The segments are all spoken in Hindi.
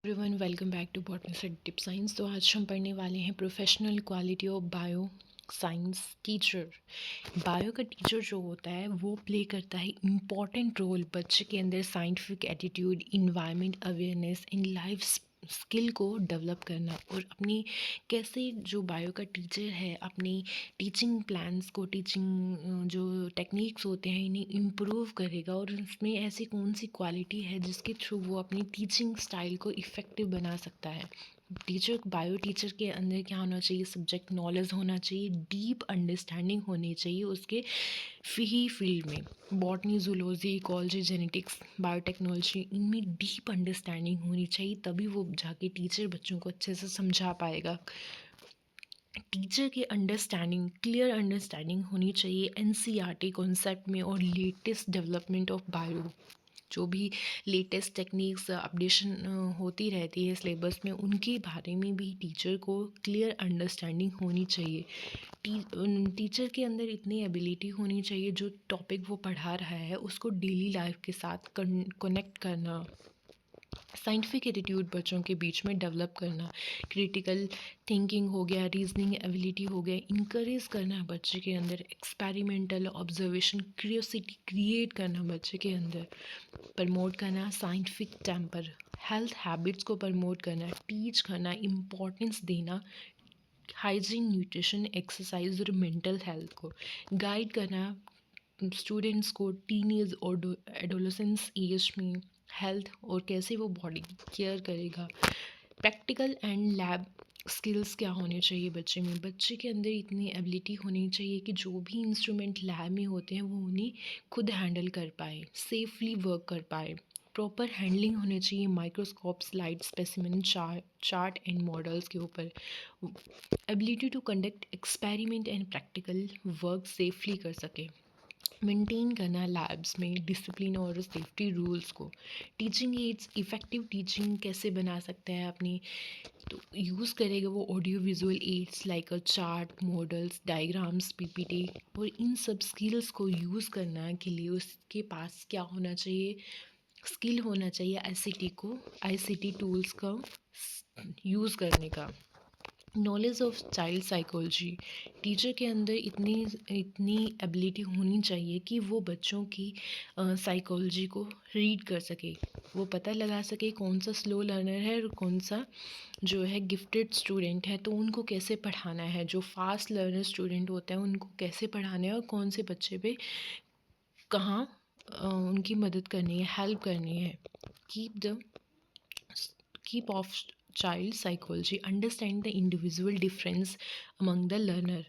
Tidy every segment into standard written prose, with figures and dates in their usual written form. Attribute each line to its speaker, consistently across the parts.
Speaker 1: Everyone welcome back to botany से टिप साइंस। तो आज हम पढ़ने वाले हैं professional quality of bio science teacher. Bio का टीचर जो होता है वो प्ले करता है इम्पॉर्टेंट रोल बच्चे के अंदर scientific attitude, environment awareness in life skill को डेवलप करना, और अपनी कैसे जो बायो का टीचर है अपनी टीचिंग प्लान्स को, टीचिंग जो टेक्निक्स होते हैं इन्हें इम्प्रूव करेगा, और उसमें ऐसी कौन सी क्वालिटी है जिसके थ्रू वो अपनी टीचिंग स्टाइल को इफ़ेक्टिव बना सकता है। टीचर, बायो टीचर के अंदर क्या होना चाहिए? सब्जेक्ट नॉलेज होना चाहिए, डीप अंडरस्टैंडिंग होनी चाहिए उसके ही फील्ड में। Botany, zoology, ecology, genetics, biotechnology, इनमें डीप अंडरस्टैंडिंग होनी चाहिए, तभी वो जाके टीचर बच्चों को अच्छे से समझा पाएगा। टीचर की अंडरस्टैंडिंग, क्लियर अंडरस्टैंडिंग होनी चाहिए एनसीईआरटी कॉन्सेप्ट में और लेटेस्ट डेवलपमेंट ऑफ बायो, जो भी लेटेस्ट टेक्निक्स अपडेशन होती रहती है सिलेबस में, उनके बारे में भी टीचर को क्लियर अंडरस्टैंडिंग होनी चाहिए। टीचर के अंदर इतनी एबिलिटी होनी चाहिए जो टॉपिक वो पढ़ा रहा है उसको डेली लाइफ के साथ कनेक्ट करना, साइंटिफिक एटीट्यूड बच्चों के बीच में डेवलप करना, क्रिटिकल थिंकिंग हो गया, रीजनिंग एबिलिटी हो गया, इनकरेज करना बच्चे के अंदर, एक्सपेरिमेंटल ऑब्जर्वेशन, क्यूरियोसिटी क्रिएट करना बच्चे के अंदर, प्रमोट करना साइंटिफिक टेम्पर, हेल्थ हैबिट्स को प्रमोट करना, टीच करना, इम्पोर्टेंस देना हाइजीन, न्यूट्रिशन, एक्सरसाइज और मेंटल हेल्थ को, गाइड करना स्टूडेंट्स को टीन एज और एडोलेसेंस एज में हेल्थ और कैसे वो बॉडी केयर करेगा। प्रैक्टिकल एंड लैब स्किल्स क्या होने चाहिए बच्चे में? बच्चे के अंदर इतनी एबिलिटी होनी चाहिए कि जो भी इंस्ट्रूमेंट लैब में होते हैं वो उन्हें खुद हैंडल कर पाए, सेफली वर्क कर पाए। प्रॉपर हैंडलिंग होनी चाहिए microscope, slide, specimen, chart and models के ऊपर। Ability to conduct experiment and practical work safely कर सके। मेंटेन करना लैब्स में डिसिप्लिन और सेफ्टी रूल्स को। टीचिंग एड्स, इफ़ेक्टिव टीचिंग कैसे बना सकते हैं अपनी? तो यूज़ करेगा वो audio visual aids like a chart, models, diagrams, PPT, और इन सब स्किल्स को यूज़ करना के लिए उसके पास क्या होना चाहिए? स्किल होना चाहिए आईसीटी टूल्स का यूज़ करने का। Knowledge of child psychology, teacher के अंदर इतनी इतनी एबिलिटी होनी चाहिए कि वो बच्चों की साइकोलॉजी को रीड कर सके, वो पता लगा सके कौन सा स्लो लर्नर है और कौन सा जो है गिफ्टेड स्टूडेंट है, तो उनको कैसे पढ़ाना है। जो फास्ट लर्नर स्टूडेंट होते हैं उनको कैसे पढ़ाना है और कौन से बच्चे पे कहाँ उनकी मदद करनी है, हेल्प करनी है। Keep keep of child psychology, understand the individual difference among the learner,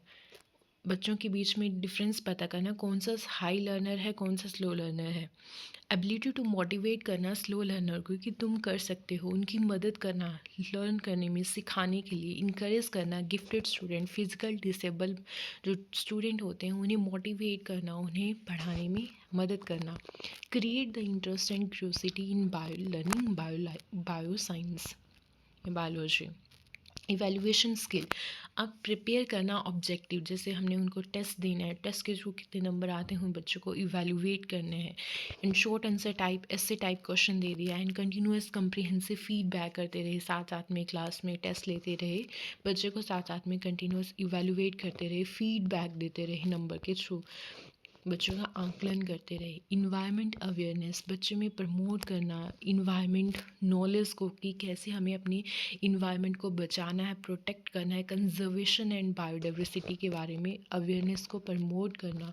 Speaker 1: बच्चों के बीच में डिफरेंस पता करना, कौन सा हाई लर्नर है, कौन सा स्लो लर्नर है। एबिलिटी टू मोटिवेट करना स्लो लर्नर को कि तुम कर सकते हो, उनकी मदद करना लर्न करने में, सिखाने के लिए इनकरेज करना। गिफ्टेड स्टूडेंट, फिजिकल डिसेबल जो स्टूडेंट होते हैं उन्हें मोटिवेट करना, उन्हें पढ़ाने में मदद करना। Create the interest and curiosity in bio learning, bio science, biology. Evaluation skill, अब प्रिपेयर करना ऑब्जेक्टिव, जैसे हमने उनको टेस्ट देना है, टेस्ट के थ्रू कितने नंबर आते हैं बच्चों को इवैल्यूएट करने हैं। इन शॉर्ट आंसर टाइप, ऐसे टाइप क्वेश्चन दे दिया, एंड कंटिन्यूस कम्प्रीहेंसिव फीडबैक करते रहे, साथ साथ में क्लास में टेस्ट लेते रहे, बच्चे को साथ साथ में कंटिन्यूस इवैल्यूएट करते रहे, फीडबैक देते रहे नंबर के थ्रू, बच्चों का आंकलन करते रहे। इन्वायरमेंट अवेयरनेस, बच्चे में प्रमोट करना इन्वायरमेंट नॉलेज को कि कैसे हमें अपनी इन्वायरमेंट को बचाना है, प्रोटेक्ट करना है। कंजर्वेशन एंड बायोडाइवर्सिटी के बारे में अवेयरनेस को प्रमोट करना।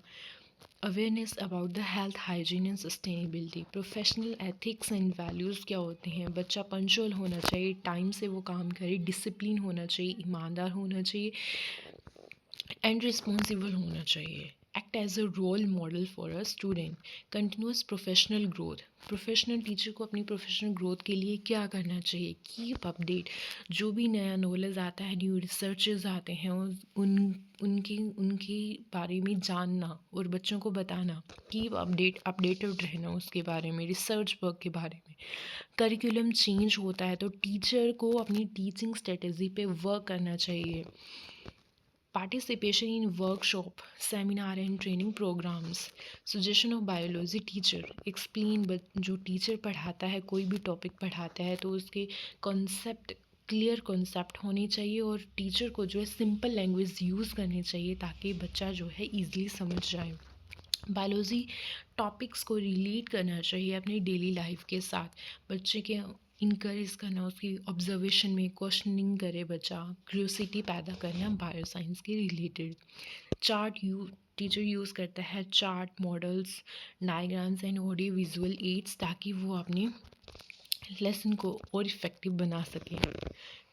Speaker 1: Awareness about the health, hygiene and sustainability. Professional ethics and values क्या होते हैं? बच्चा पंचुअल होना चाहिए, टाइम से वो काम करे, डिसिप्लिन होना चाहिए, ईमानदार होना चाहिए एंड रिस्पॉन्सिबल होना चाहिए। Act as a role model for a student. Continuous professional growth, professional teacher को अपनी प्रोफेशनल ग्रोथ के लिए क्या करना चाहिए? कीप अपडेट, जो भी नया नॉलेज आता है, न्यू रिसर्चेज आते हैं, उनके बारे में जानना और बच्चों को बताना। कीप अपडेटेड रहना उसके बारे में, रिसर्च वर्क के बारे में। करिकुलम चेंज होता है तो टीचर को अपनी टीचिंग स्ट्रेटजी पे वर्क करना चाहिए। Participation in workshop, seminar and training programs, suggestion of biology teacher, explain, जो टीचर पढ़ाता है कोई भी टॉपिक पढ़ाता है तो उसके कॉन्सेप्ट, क्लियर कॉन्सेप्ट होने चाहिए और टीचर को जो है सिंपल लैंग्वेज यूज़ करनी चाहिए ताकि बच्चा जो है ईज़िली समझ जाए। बायोलॉजी टॉपिक्स को रिलेट करना चाहिए अपनी डेली लाइफ के साथ, बच्चे के इनकरेज करना, उसकी ऑब्जर्वेशन में क्वेश्चनिंग करे बच्चा, क्यूरियोसिटी पैदा करना बायो साइंस के रिलेटेड। चार्ट टीचर यूज़ करता है chart, models, diagrams and audio visual ads ताकि वो अपने लेसन को और इफ़ेक्टिव बना सकें।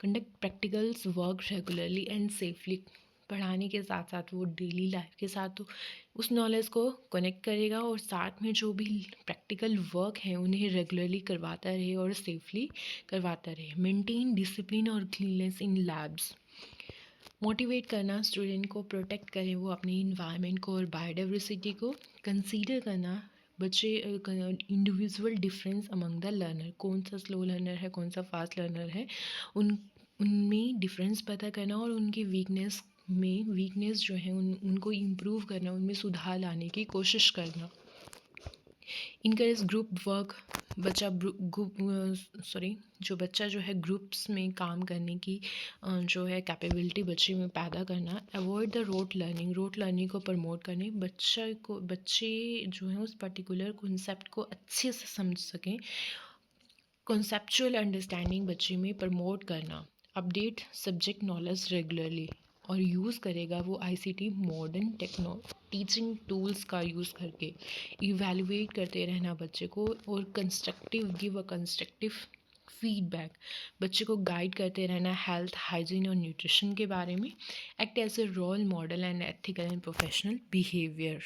Speaker 1: Conduct practicals work regularly and safely, पढ़ाने के साथ साथ वो डेली लाइफ के साथ तो उस नॉलेज को कनेक्ट करेगा और साथ में जो भी प्रैक्टिकल वर्क है उन्हें रेगुलरली करवाता रहे और सेफली करवाता रहे। मेंटेन डिसिप्लिन और क्लीननेस इन लैब्स, मोटिवेट करना स्टूडेंट को, प्रोटेक्ट करें वो अपने इन्वायरमेंट को और बायोडाइवर्सिटी को। कंसीडर करना बच्चे individual difference among the learner, कौन सा स्लो लर्नर है, कौन सा फास्ट लर्नर है, उनमें डिफरेंस पता करना और उनकी वीकनेस जो है उनको इम्प्रूव करना, उनमें सुधार लाने की कोशिश करना। इनकरेज ग्रुप वर्क, बच्चा जो बच्चा जो है ग्रुप्स में काम करने की जो है कैपेबिलिटी बच्चे में पैदा करना। अवॉइड द रोट लर्निंग को प्रमोट करने, बच्चे जो है उस पर्टिकुलर कॉन्सेप्ट को अच्छे से समझ सकें, कॉन्सेप्चुअल अंडरस्टैंडिंग बच्चे में प्रमोट करना। अपडेट सब्जेक्ट नॉलेज रेगुलरली, और यूज़ करेगा वो आईसीटी मॉडर्न टीचिंग टूल्स का यूज़ करके। इवैल्यूएट करते रहना बच्चे को और गिव अ कंस्ट्रक्टिव फीडबैक, बच्चे को गाइड करते रहना हेल्थ, हाइजीन और न्यूट्रिशन के बारे में। Act as a role model and ethical and professional behaviour.